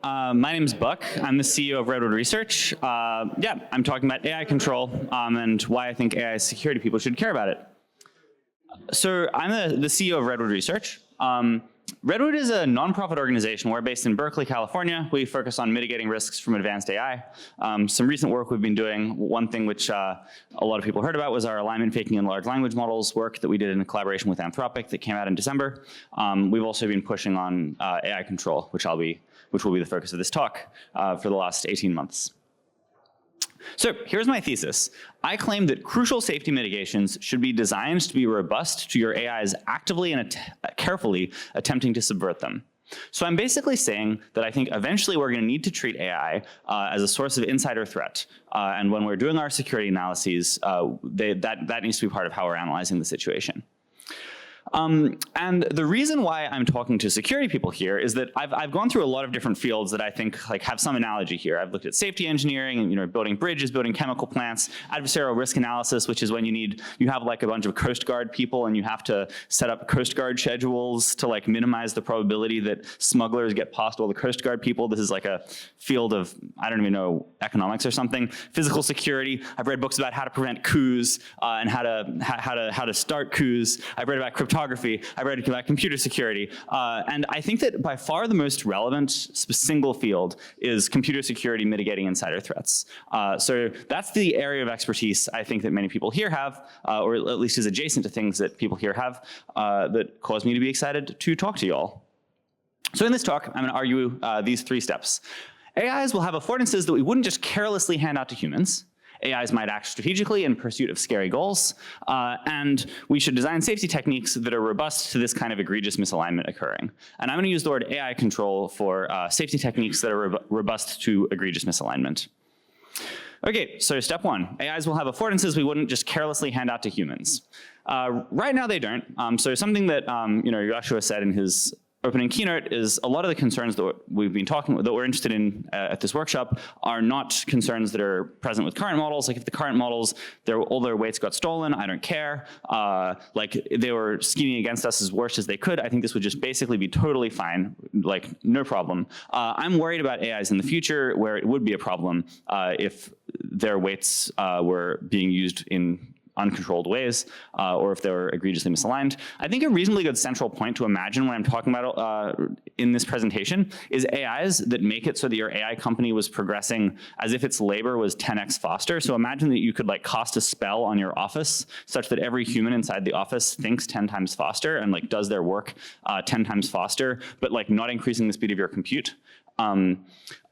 My name is Buck. I'm the CEO of Redwood Research. I'm talking about AI control and why I think AI security people should care about it. So I'm the CEO of Redwood Research. Redwood is a nonprofit organization. We're based in Berkeley, California. We focus on mitigating risks from advanced AI. Some recent work we've been doing, one thing which a lot of people heard about was our alignment faking in large language models work that we did in collaboration with Anthropic that came out in December. We've also been pushing on AI control, which will be the focus of this talk for the last 18 months. So here's my thesis. I claim that crucial safety mitigations should be designed to be robust to your AIs actively and carefully attempting to subvert them. So I'm basically saying that I think eventually we're going to need to treat AI as a source of insider threat. And when we're doing our security analyses, that needs to be part of how we're analyzing the situation. And the reason why I'm talking to security people here is that I've gone through a lot of different fields that I think have some analogy here. I've looked at safety engineering and building bridges, building chemical plants, adversarial risk analysis, which is when you have like a bunch of Coast Guard people and you have to set up Coast Guard schedules to like minimize the probability that smugglers get past all the Coast Guard people. This is like a field of, I don't even know, economics or something. Physical security. I've read books about how to prevent coups and how to start coups. I've read about cryptography. I've read about computer security. And I think that by far the most relevant single field is computer security mitigating insider threats. So that's the area of expertise I think that many people here have, or at least is adjacent to things that people here have, that cause me to be excited to talk to you all. So in this talk, I'm going to argue these 3 steps. AIs will have affordances that we wouldn't just carelessly hand out to humans. AIs might act strategically in pursuit of scary goals, and we should design safety techniques that are robust to this kind of egregious misalignment occurring. And I'm going to use the word AI control for safety techniques that are robust to egregious misalignment. Okay, so step 1, AIs will have affordances we wouldn't just carelessly hand out to humans. Right now they don't. So something that Joshua said in his opening keynote is a lot of the concerns that we've been that we're interested in at this workshop are not concerns that are present with current models. Like if the current models, all their weights got stolen, I don't care. Like they were scheming against us as worst as they could. I think this would just basically be totally fine, like no problem. I'm worried about AIs in the future where it would be a problem if their weights were being used in uncontrolled ways, or if they were egregiously misaligned. I think a reasonably good central point to imagine when I'm talking about in this presentation is AIs that make it so that your AI company was progressing as if its labor was 10x faster. So imagine that you could like cast a spell on your office such that every human inside the office thinks 10 times faster and like does their work 10 times faster, but like not increasing the speed of your compute.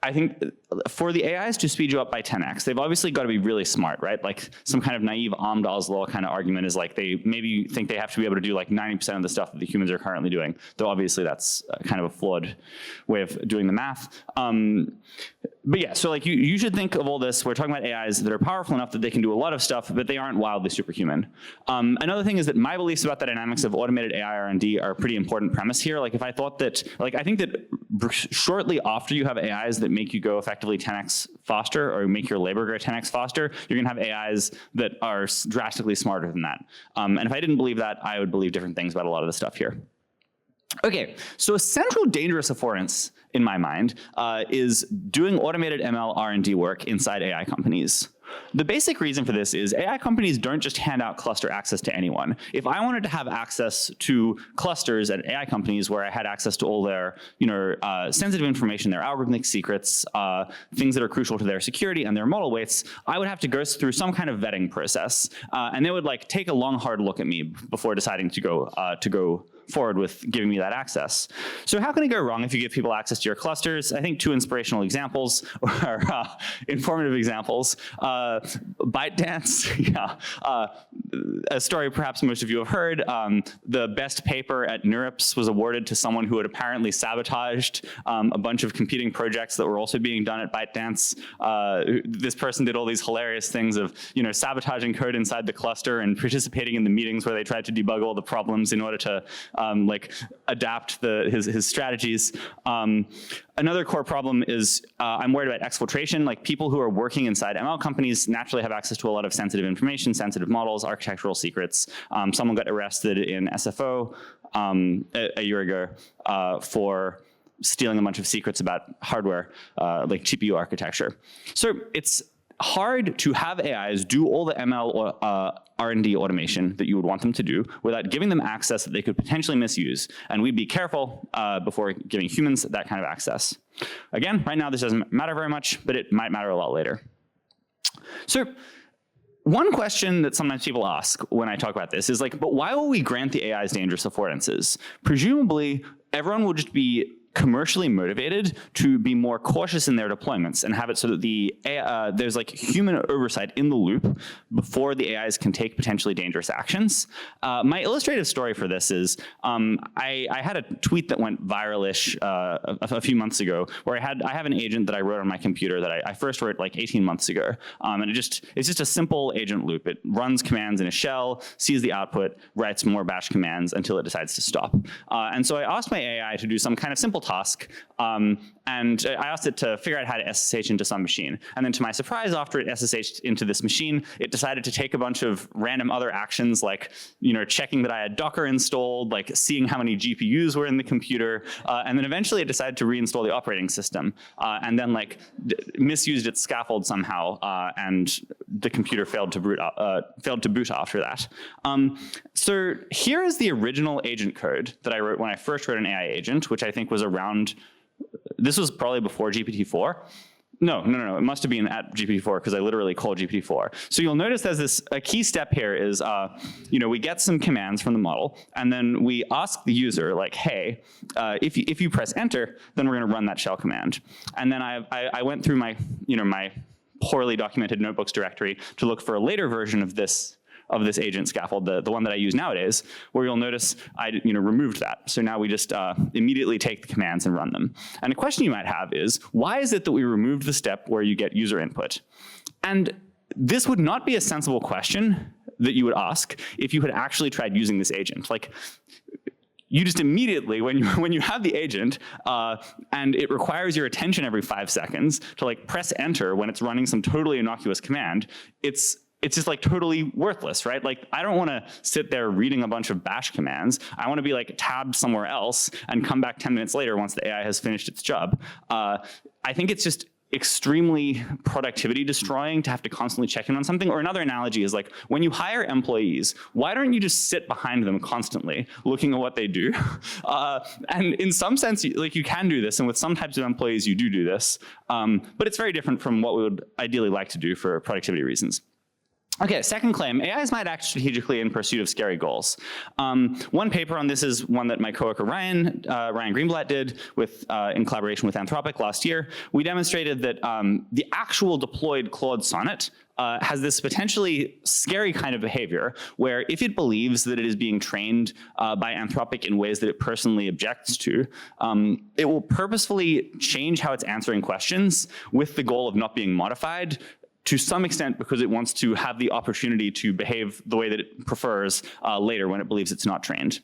I think for the AIs to speed you up by 10x, they've obviously got to be really smart, right? Like some kind of naive Amdahl's law kind of argument is like they maybe think they have to be able to do like 90% of the stuff that the humans are currently doing, though obviously that's kind of a flawed way of doing the math. But yeah, so like you should think of all this. We're talking about AIs that are powerful enough that they can do a lot of stuff, but they aren't wildly superhuman. Another thing is that my beliefs about the dynamics of automated AI R&D are a pretty important premise here. Like if I thought that, like I think that shortly after you have AIs that make you go effectively 10x faster or make your labor go 10x faster, you're going to have AIs that are drastically smarter than that. And if I didn't believe that, I would believe different things about a lot of the stuff here. Okay, so a central dangerous affordance in my mind is doing automated ML R&D work inside AI companies. The basic reason for this is AI companies don't just hand out cluster access to anyone. If I wanted to have access to clusters at AI companies where I had access to all their sensitive information, their algorithmic secrets, things that are crucial to their security and their model weights, I would have to go through some kind of vetting process. And they would like take a long, hard look at me before deciding to go forward with giving me that access. So how can it go wrong if you give people access to your clusters? I think 2 inspirational examples or informative examples. ByteDance, a story perhaps most of you have heard. The best paper at NeurIPS was awarded to someone who had apparently sabotaged a bunch of competing projects that were also being done at ByteDance. This person did all these hilarious things of sabotaging code inside the cluster and participating in the meetings where they tried to debug all the problems in order to adapt his strategies. Another core problem is I'm worried about exfiltration. Like people who are working inside ML companies naturally have access to a lot of sensitive information, sensitive models, architectural secrets. Someone got arrested in SFO a year ago for stealing a bunch of secrets about hardware, like GPU architecture. So it's hard to have AIs do all the ML or R&D automation that you would want them to do without giving them access that they could potentially misuse. And we'd be careful before giving humans that kind of access. Again, right now this doesn't matter very much, but it might matter a lot later. So one question that sometimes people ask when I talk about this is like, but why will we grant the AIs dangerous affordances? Presumably, everyone will just be commercially motivated to be more cautious in their deployments and have it so that the there's like human oversight in the loop before the AIs can take potentially dangerous actions. My illustrative story for this is I had a tweet that went viral-ish a few months ago where I have an agent that I wrote on my computer that I first wrote like 18 months ago, and it's just a simple agent loop. It runs commands in a shell, sees the output, writes more bash commands until it decides to stop. And so I asked my AI to do some kind of simple task, and I asked it to figure out how to SSH into some machine. And then to my surprise, after it SSH'd into this machine, it decided to take a bunch of random other actions like, checking that I had Docker installed, like seeing how many GPUs were in the computer, and then eventually it decided to reinstall the operating system, and then like misused its scaffold somehow, and the computer failed to boot after that. So here is the original agent code that I wrote when I first wrote an AI agent, which I think was around, this was probably before GPT-4. No, it must have been at GPT-4 because I literally called GPT-4. So you'll notice there's a key step here is, we get some commands from the model, and then we ask the user like, hey, if you press enter, then we're gonna run that shell command. And then I went through my, my poorly documented notebooks directory to look for a later version of this agent scaffold, the one that I use nowadays, where you'll notice I removed that. So now we just immediately take the commands and run them. And a question you might have is, why is it that we removed the step where you get user input? And this would not be a sensible question that you would ask if you had actually tried using this agent. Like, you just immediately, when you have the agent and it requires your attention every 5 seconds to like press enter when it's running some totally innocuous command, it's just like totally worthless, right? Like, I don't want to sit there reading a bunch of bash commands. I want to be like tabbed somewhere else and come back 10 minutes later once the AI has finished its job. I think it's just extremely productivity destroying to have to constantly check in on something. Or another analogy is like, when you hire employees, why don't you just sit behind them constantly looking at what they do? And in some sense, like, you can do this, and with some types of employees you do this, but it's very different from what we would ideally like to do for productivity reasons. Okay, second claim, AIs might act strategically in pursuit of scary goals. One paper on this is one that my coworker Ryan Greenblatt did in collaboration with Anthropic last year. We demonstrated that the actual deployed Claude Sonnet has this potentially scary kind of behavior where if it believes that it is being trained by Anthropic in ways that it personally objects to, it will purposefully change how it's answering questions with the goal of not being modified, to some extent because it wants to have the opportunity to behave the way that it prefers later when it believes it's not trained.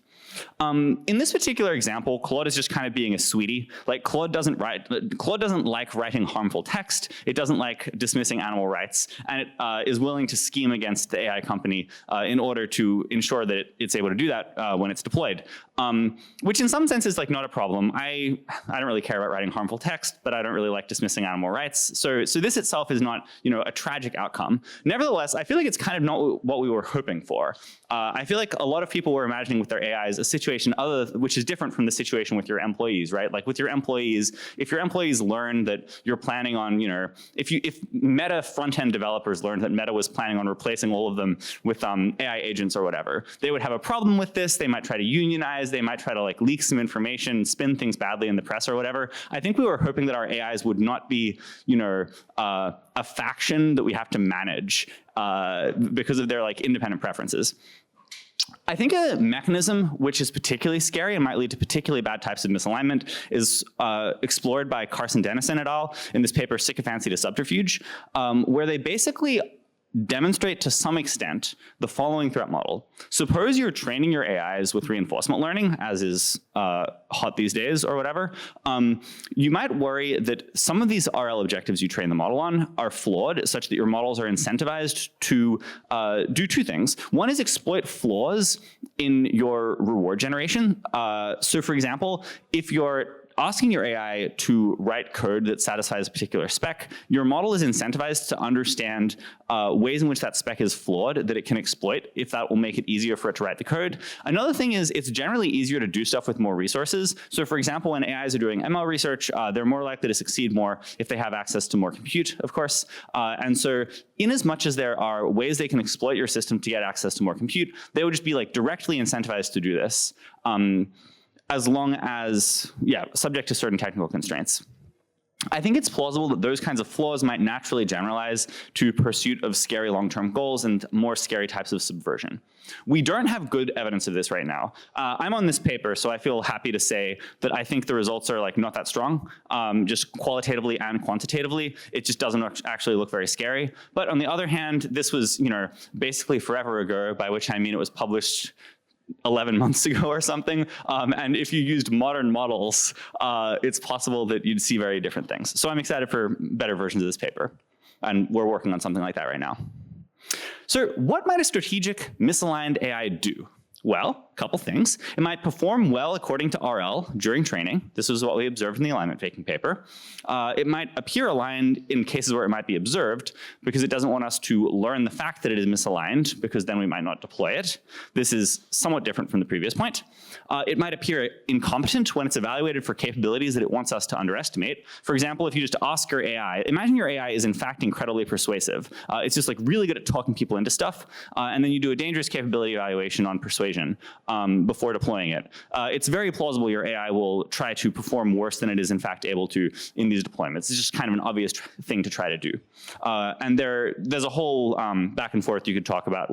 In this particular example, Claude is just kind of being a sweetie. Like, Claude doesn't like writing harmful text. It doesn't like dismissing animal rights, and it is willing to scheme against the AI company in order to ensure that it's able to do that when it's deployed. Which in some sense is like not a problem. I don't really care about writing harmful text, but I don't really like dismissing animal rights. So this itself is not, a tragic outcome. Nevertheless, I feel like it's kind of not what we were hoping for. I feel like a lot of people were imagining with their AIs a situation which is different from the situation with your employees, right? Like with your employees, if your employees learn that you're planning on, if Meta front-end developers learned that Meta was planning on replacing all of them with AI agents or whatever, they would have a problem with this. They might try to unionize. They might try to like leak some information, spin things badly in the press or whatever. I think we were hoping that our AIs would not be, a faction that we have to manage because of their like independent preferences. I think a mechanism which is particularly scary and might lead to particularly bad types of misalignment is explored by Carson Dennison et al. In this paper, Sycophancy to Subterfuge, where they basically demonstrate to some extent the following threat model. Suppose you're training your AIs with reinforcement learning, as is hot these days or whatever. You might worry that some of these RL objectives you train the model on are flawed, such that your models are incentivized to do two things. One is exploit flaws in your reward generation. So for example, if you're asking your AI to write code that satisfies a particular spec, your model is incentivized to understand ways in which that spec is flawed that it can exploit if that will make it easier for it to write the code. Another thing is it's generally easier to do stuff with more resources. So for example, when AIs are doing ML research, they're more likely to succeed more if they have access to more compute, of course. And so in as much as there are ways they can exploit your system to get access to more compute, they would just be like directly incentivized to do this. As long as, subject to certain technical constraints. I think it's plausible that those kinds of flaws might naturally generalize to pursuit of scary long-term goals and more scary types of subversion. We don't have good evidence of this right now. I'm on this paper, so I feel happy to say that I think the results are like not that strong, just qualitatively and quantitatively. It just doesn't actually look very scary. But on the other hand, this was, basically forever ago, by which I mean it was published 11 months ago or something. And if you used modern models, it's possible that you'd see very different things. So I'm excited for better versions of this paper. And we're working on something like that right now. So what might a strategic misaligned AI do? Well, a couple things. It might perform well according to RL during training. This is what we observed in the alignment faking paper. It might appear aligned in cases where it might be observed because it doesn't want us to learn the fact that it is misaligned because then we might not deploy it. This is somewhat different from the previous point. It might appear incompetent when it's evaluated for capabilities that it wants us to underestimate. For example, if you just ask your AI, imagine your AI is in fact incredibly persuasive. It's just like really good at talking people into stuff. And then you do a dangerous capability evaluation on persuasion before deploying it. It's very plausible your AI will try to perform worse than it is in fact able to in these deployments. It's just kind of an obvious thing to try to do. And there's a whole back and forth you could talk about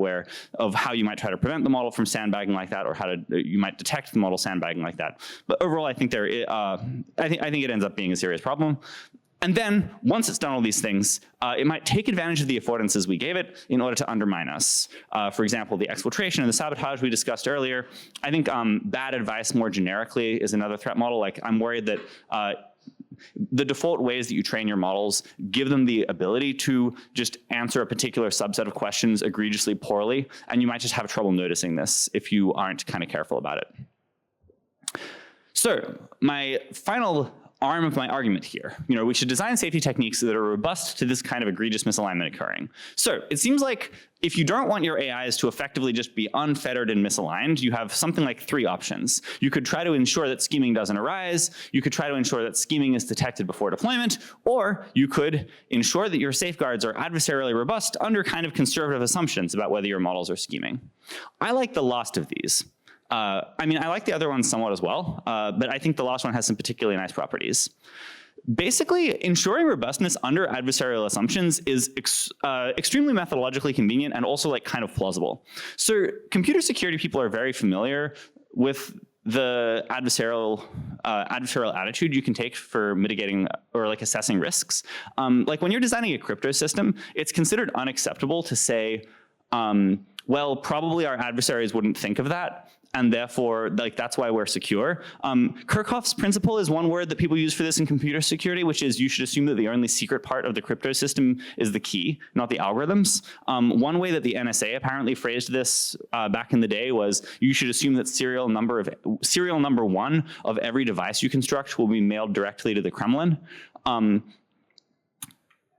of how you might try to prevent the model from sandbagging like that, or how you might detect the model sandbagging like that. But overall, I think I think it ends up being a serious problem. And then, once it's done all these things, it might take advantage of the affordances we gave it in order to undermine us. For example, the exfiltration and the sabotage we discussed earlier. I think bad advice more generically is another threat model. Like, I'm worried that the default ways that you train your models give them the ability to just answer a particular subset of questions egregiously poorly, and you might just have trouble noticing this if you aren't kind of careful about it. So, my final arm of my argument here. We should design safety techniques that are robust to this kind of egregious misalignment occurring. So it seems like if you don't want your AIs to effectively just be unfettered and misaligned, you have something like 3 options. You could try to ensure that scheming doesn't arise, you could try to ensure that scheming is detected before deployment, or you could ensure that your safeguards are adversarially robust under kind of conservative assumptions about whether your models are scheming. I like the last of these. I like the other ones somewhat as well, but I think the last one has some particularly nice properties. Basically, ensuring robustness under adversarial assumptions is extremely methodologically convenient and also like kind of plausible. So computer security people are very familiar with the adversarial attitude you can take for mitigating or like assessing risks. Like when you're designing a crypto system, it's considered unacceptable to say, well, probably our adversaries wouldn't think of that, and therefore, like, that's why we're secure. Kirchhoff's principle is one word that people use for this in computer security, which is you should assume that the only secret part of the crypto system is the key, not the algorithms. One way that the NSA apparently phrased this back in the day was you should assume that serial number 1 of every device you construct will be mailed directly to the Kremlin.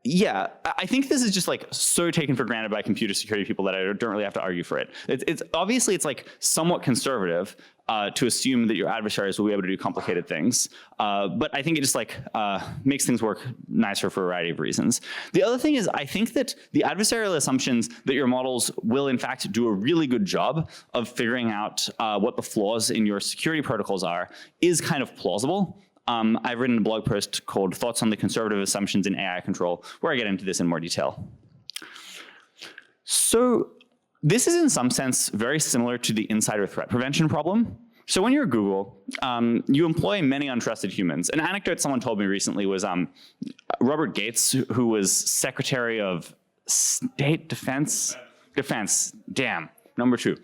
Yeah, I think this is just like so taken for granted by computer security people that I don't really have to argue for it. It's obviously it's like somewhat conservative to assume that your adversaries will be able to do complicated things. But I think it just like makes things work nicer for a variety of reasons. The other thing is I think that the adversarial assumptions that your models will in fact do a really good job of figuring out what the flaws in your security protocols are is kind of plausible. I've written a blog post called Thoughts on the Conservative Assumptions in AI Control, where I get into this in more detail. So this is in some sense very similar to the insider threat prevention problem. So when you're Google, you employ many untrusted humans. An anecdote someone told me recently was Robert Gates, who was Secretary of State Defense, damn. Number two,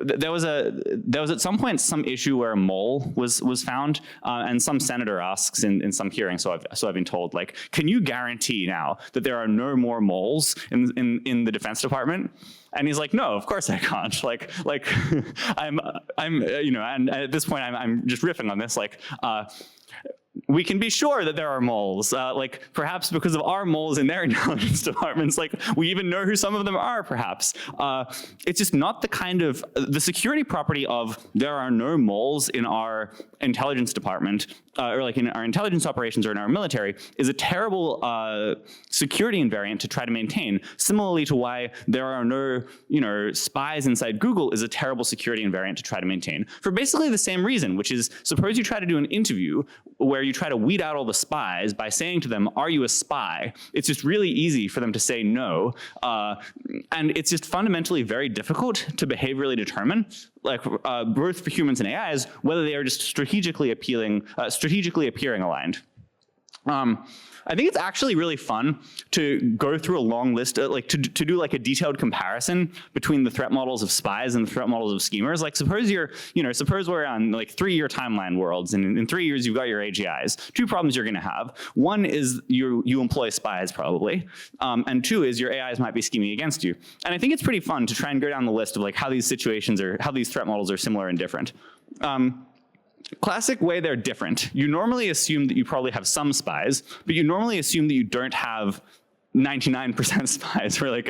there was at some point some issue where a mole was found, and some senator asks in some hearing, so I've been told, like, can you guarantee now that there are no more moles in the Defense Department? And he's like, no, of course I can't. Like I'm and at this point I'm just riffing on this, like. We can be sure that there are moles, like perhaps because of our moles in their intelligence departments, like we even know who some of them are, perhaps. It's just not the kind of, the security property of there are no moles in our intelligence department, or like in our intelligence operations or in our military, is a terrible security invariant to try to maintain. Similarly to why there are no, spies inside Google is a terrible security invariant to try to maintain. For basically the same reason, which is, suppose you try to do an interview where you try to weed out all the spies by saying to them, are you a spy? It's just really easy for them to say no. And it's just fundamentally very difficult to behaviorally determine, like both for humans and AIs, whether they are just strategically appearing aligned. I think it's actually really fun to go through a long list, like to do like a detailed comparison between the threat models of spies and the threat models of schemers. Like suppose suppose we're on like 3-year timeline worlds, and in 3 years you've got your AGIs. Two problems you're going to have. One is you employ spies probably, and two is your AIs might be scheming against you. And I think it's pretty fun to try and go down the list of like how these threat models are similar and different. Classic way they're different. You normally assume that you probably have some spies, but you normally assume that you don't have 99% spies. Or like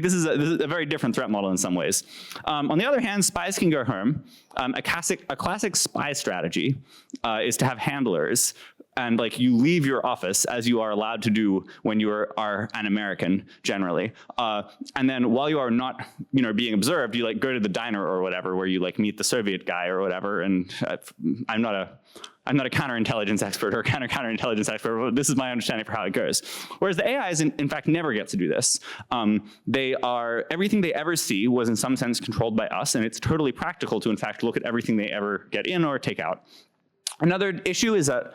this is a very different threat model in some ways. On the other hand, spies can go home. A classic spy strategy is to have handlers, and like you leave your office as you are allowed to do when you are an American generally, and then while you are not being observed, you like go to the diner or whatever where you like meet the Soviet guy or whatever. And I'm not a counterintelligence expert or counterintelligence expert, but this is my understanding for how it goes. Whereas the AIs, in fact, never get to do this. Everything they ever see was in some sense controlled by us, and it's totally practical to, in fact, look at everything they ever get in or take out. Another issue is that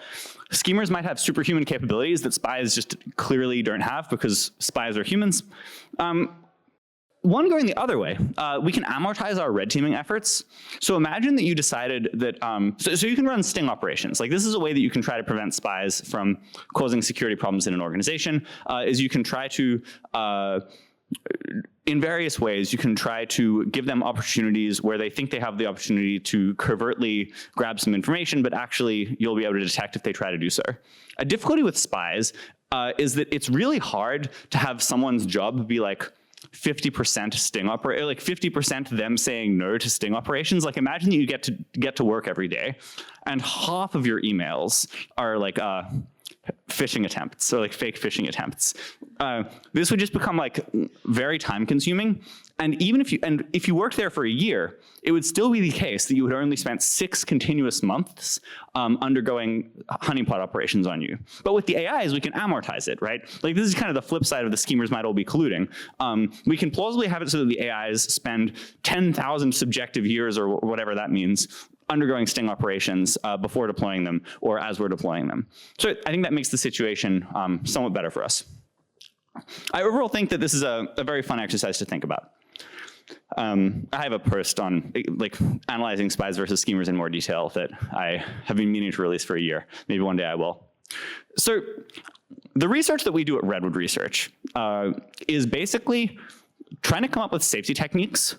schemers might have superhuman capabilities that spies just clearly don't have because spies are humans. One going the other way, we can amortize our red teaming efforts. So imagine that you decided that, so you can run sting operations. Like this is a way that you can try to prevent spies from causing security problems in an organization, is you can try to, in various ways, you can try to give them opportunities where they think they have the opportunity to covertly grab some information, but actually you'll be able to detect if they try to do so. A difficulty with spies is that it's really hard to have someone's job be like 50% sting operation, like 50% them saying no to sting operations. Like imagine that you get to work every day and half of your emails are like phishing attempts or like fake phishing attempts. This would just become like very time consuming. And even if you worked there for a year, it would still be the case that you had only spent 6 continuous months undergoing honeypot operations on you. But with the AIs, we can amortize it, right? Like this is kind of the flip side of the schemers might all be colluding. We can plausibly have it so that the AIs spend 10,000 subjective years or whatever that means undergoing sting operations before deploying them or as we're deploying them. So I think that makes the situation somewhat better for us. I overall think that this is a very fun exercise to think about. I have a post on like analyzing spies versus schemers in more detail that I have been meaning to release for a year. Maybe one day I will. So the research that we do at Redwood Research is basically trying to come up with safety techniques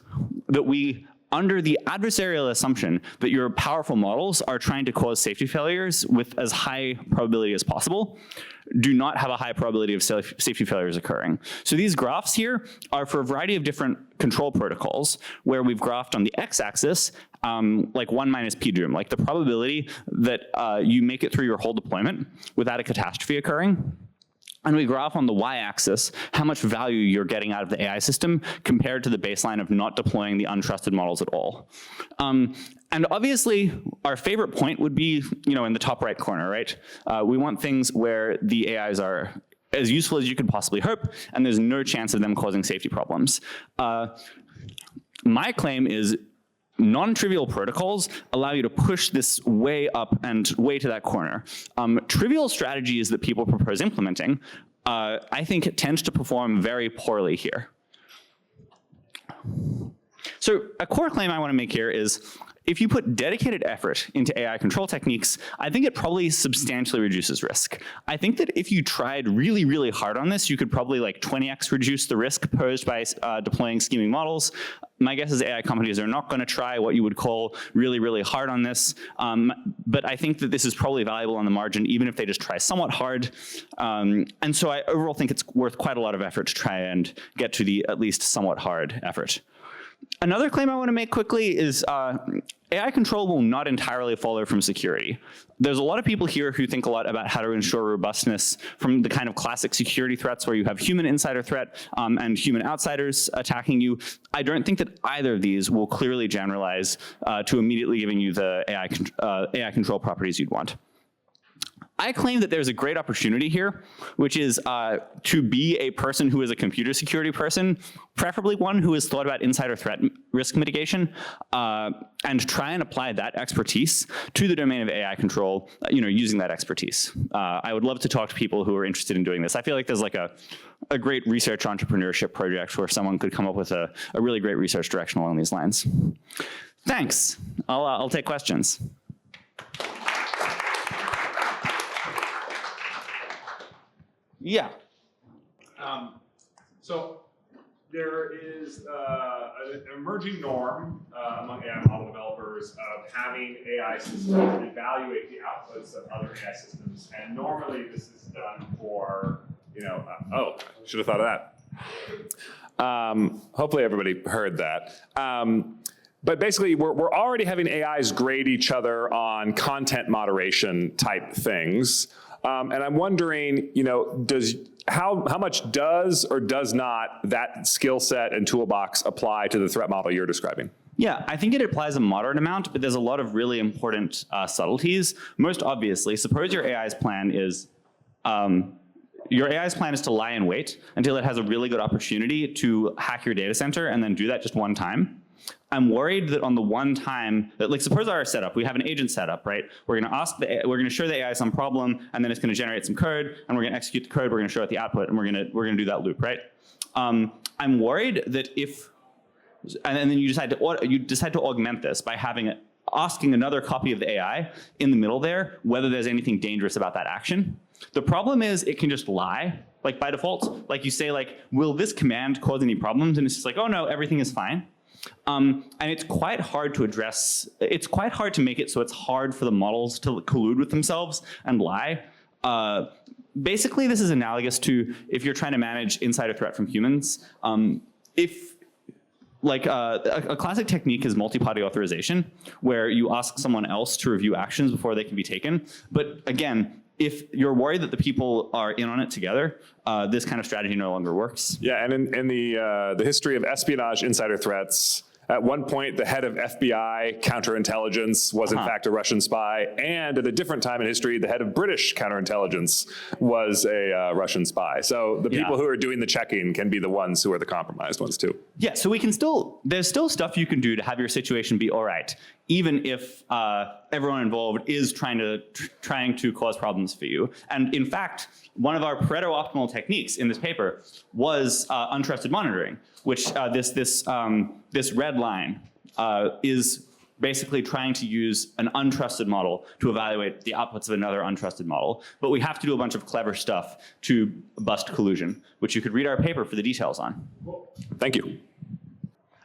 that we, under the adversarial assumption that your powerful models are trying to cause safety failures with as high probability as possible, do not have a high probability of safety failures occurring. So these graphs here are for a variety of different control protocols where we've graphed on the x-axis like 1 minus p-doom, like the probability that you make it through your whole deployment without a catastrophe occurring. And we graph on the y-axis how much value you're getting out of the AI system compared to the baseline of not deploying the untrusted models at all. And obviously, our favorite point would be, in the top right corner, right? We want things where the AIs are as useful as you could possibly hope, and there's no chance of them causing safety problems. My claim is non-trivial protocols allow you to push this way up and way to that corner. Trivial strategies that people propose implementing, I think tend to perform very poorly here. So a core claim I want to make here is if you put dedicated effort into AI control techniques, I think it probably substantially reduces risk. I think that if you tried really, really hard on this, you could probably like 20x reduce the risk posed by deploying scheming models. My guess is AI companies are not going to try what you would call really, really hard on this. But I think that this is probably valuable on the margin, even if they just try somewhat hard. And so I overall think it's worth quite a lot of effort to try and get to the at least somewhat hard effort. Another claim I want to make quickly is AI control will not entirely follow from security. There's a lot of people here who think a lot about how to ensure robustness from the kind of classic security threats where you have human insider threat and human outsiders attacking you. I don't think that either of these will clearly generalize to immediately giving you the AI control properties you'd want. I claim that there's a great opportunity here, which is to be a person who is a computer security person, preferably one who has thought about insider threat risk mitigation, and try and apply that expertise to the domain of AI control, using that expertise. I would love to talk to people who are interested in doing this. I feel like there's like a great research entrepreneurship project where someone could come up with a really great research direction along these lines. Thanks. I'll take questions. Yeah. So there is an emerging norm among AI model developers of having AI systems evaluate the outputs of other AI systems. And normally this is done for, oh, should have thought of that. Hopefully everybody heard that. But basically, we're already having AIs grade each other on content moderation type things. And I'm wondering, how much does or does not that skill set and toolbox apply to the threat model you're describing? Yeah, I think it applies a moderate amount, but there's a lot of really important subtleties. Most obviously, suppose your AI's plan is to lie in wait until it has a really good opportunity to hack your data center and then do that just one time. I'm worried that on the one time that, like, suppose our setup, we have an agent setup, right? We're going to show the AI some problem, and then it's going to generate some code, and we're going to execute the code. We're going to show it the output, and we're going to do that loop, right? I'm worried that and then you decide to augment this by asking another copy of the AI in the middle there whether there's anything dangerous about that action. The problem is it can just lie, like by default. Like you say, like, will this command cause any problems? And it's just like, oh no, everything is fine. And it's quite hard to address. It's quite hard to make it so it's hard for the models to collude with themselves and lie. Basically, this is analogous to if you're trying to manage insider threat from humans. A classic technique is multi-party authorization, where you ask someone else to review actions before they can be taken. But again, if you're worried that the people are in on it together, this kind of strategy no longer works. Yeah, and in the history of espionage insider threats, at one point the head of FBI counterintelligence was in fact a Russian spy, and at a different time in history, the head of British counterintelligence was a Russian spy. So the people who are doing the checking can be the ones who are the compromised ones too. Yeah, so there's still stuff you can do to have your situation be all right, even if everyone involved is trying to cause problems for you. And in fact, one of our Pareto optimal techniques in this paper was untrusted monitoring, which this red line is basically trying to use an untrusted model to evaluate the outputs of another untrusted model. But we have to do a bunch of clever stuff to bust collusion, which you could read our paper for the details on. Thank you.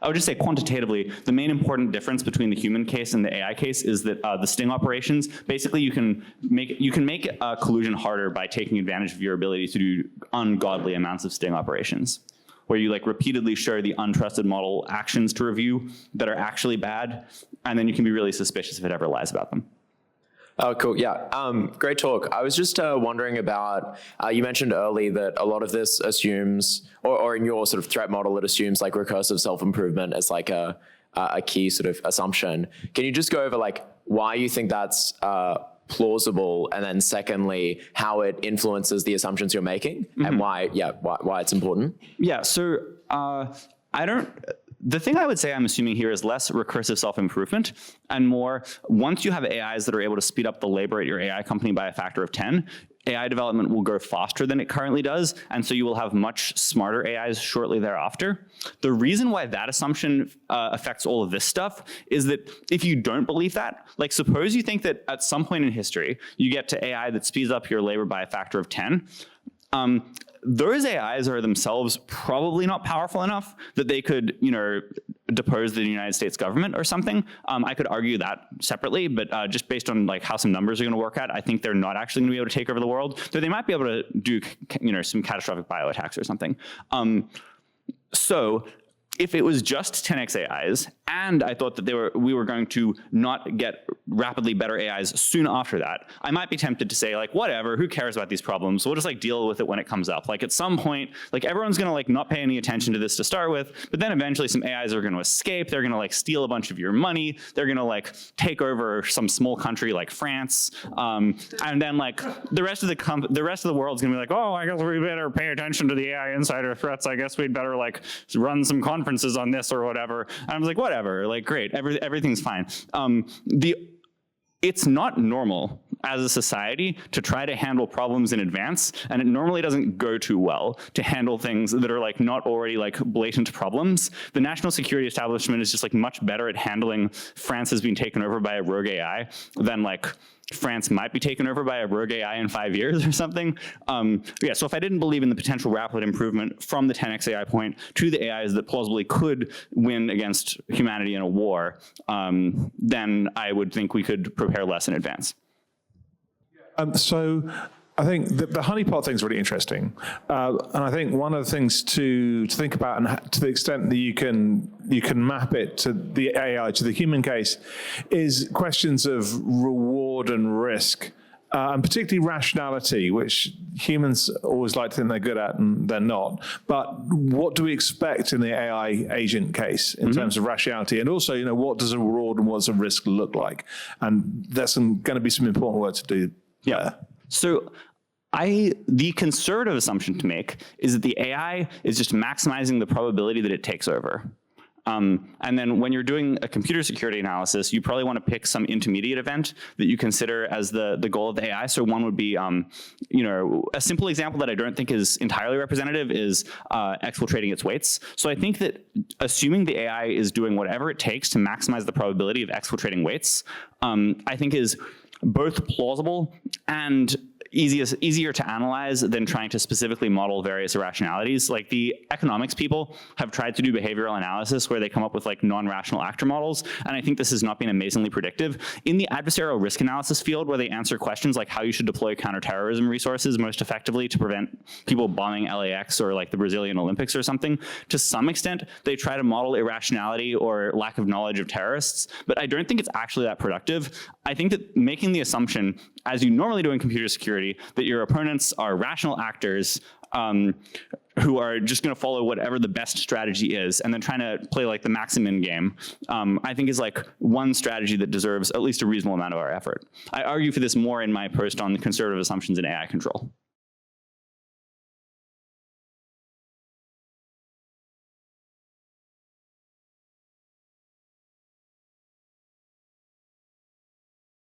I would just say quantitatively, the main important difference between the human case and the AI case is that the sting operations, basically you can make collusion harder by taking advantage of your ability to do ungodly amounts of sting operations, where you repeatedly show the untrusted model actions to review that are actually bad, and then you can be really suspicious if it ever lies about them. Oh, cool. Yeah. Great talk. I was just wondering about, you mentioned early that a lot of this assumes, or in your sort of threat model, it assumes recursive self-improvement as a key sort of assumption. Can you just go over why you think that's plausible, and then secondly, how it influences the assumptions you're making, and why it's important? Yeah. So the thing I would say I'm assuming here is less recursive self-improvement and more, once you have AIs that are able to speed up the labor at your AI company by a factor of 10, AI development will go faster than it currently does, and so you will have much smarter AIs shortly thereafter. The reason why that assumption affects all of this stuff is that if you don't believe that, like suppose you think that at some point in history, you get to AI that speeds up your labor by a factor of 10, those AIs are themselves probably not powerful enough that they could, depose the United States government or something. I could argue that separately, but just based on like how some numbers are going to work out, I think they're not actually going to be able to take over the world. Though they might be able to do, some catastrophic bio attacks or something. So if it was just 10x AIs, and I thought that we were going to not get rapidly better AIs soon after that, I might be tempted to say like, whatever, who cares about these problems? We'll just like deal with it when it comes up. Like at some point, like everyone's gonna like not pay any attention to this to start with, but then eventually some AIs are gonna escape. They're gonna like steal a bunch of your money. They're gonna like take over some small country like France, and then like the rest of the world's gonna be like, oh, I guess we better pay attention to the AI insider threats. I guess we'd better like run some conferences on this or whatever. And I was like, whatever. Like, great, everything's fine. It's not normal as a society to try to handle problems in advance, and it normally doesn't go too well to handle things that are like not already like blatant problems. The national security establishment is just like much better at handling France has been taken over by a rogue AI than like France might be taken over by a rogue AI in 5 years or something. So if I didn't believe in the potential rapid improvement from the 10x AI point to the AIs that plausibly could win against humanity in a war, then I would think we could prepare less in advance. So I think the honeypot thing is really interesting. And I think one of the things to think about, and to the extent that you can map it to the AI, to the human case, is questions of reward and risk, and particularly rationality, which humans always like to think they're good at and they're not. But what do we expect in the AI agent case in terms of rationality? And also, what does a reward and what does a risk look like? And there's going to be some important work to do. Yeah. So the conservative assumption to make is that the AI is just maximizing the probability that it takes over. And then when you're doing a computer security analysis, you probably want to pick some intermediate event that you consider as the goal of the AI. So one would be, a simple example that I don't think is entirely representative is exfiltrating its weights. So I think that assuming the AI is doing whatever it takes to maximize the probability of exfiltrating weights, I think is both plausible and easier to analyze than trying to specifically model various irrationalities. Like the economics people have tried to do behavioral analysis where they come up with like non-rational actor models, and I think this has not been amazingly predictive. In the adversarial risk analysis field, where they answer questions like how you should deploy counterterrorism resources most effectively to prevent people bombing LAX or like the Brazilian Olympics or something, to some extent they try to model irrationality or lack of knowledge of terrorists, but I don't think it's actually that productive. I think that making the assumption, as you normally do in computer security, that your opponents are rational actors who are just going to follow whatever the best strategy is, and then trying to play like the maximum game, I think is like one strategy that deserves at least a reasonable amount of our effort. I argue for this more in my post on conservative assumptions in AI control.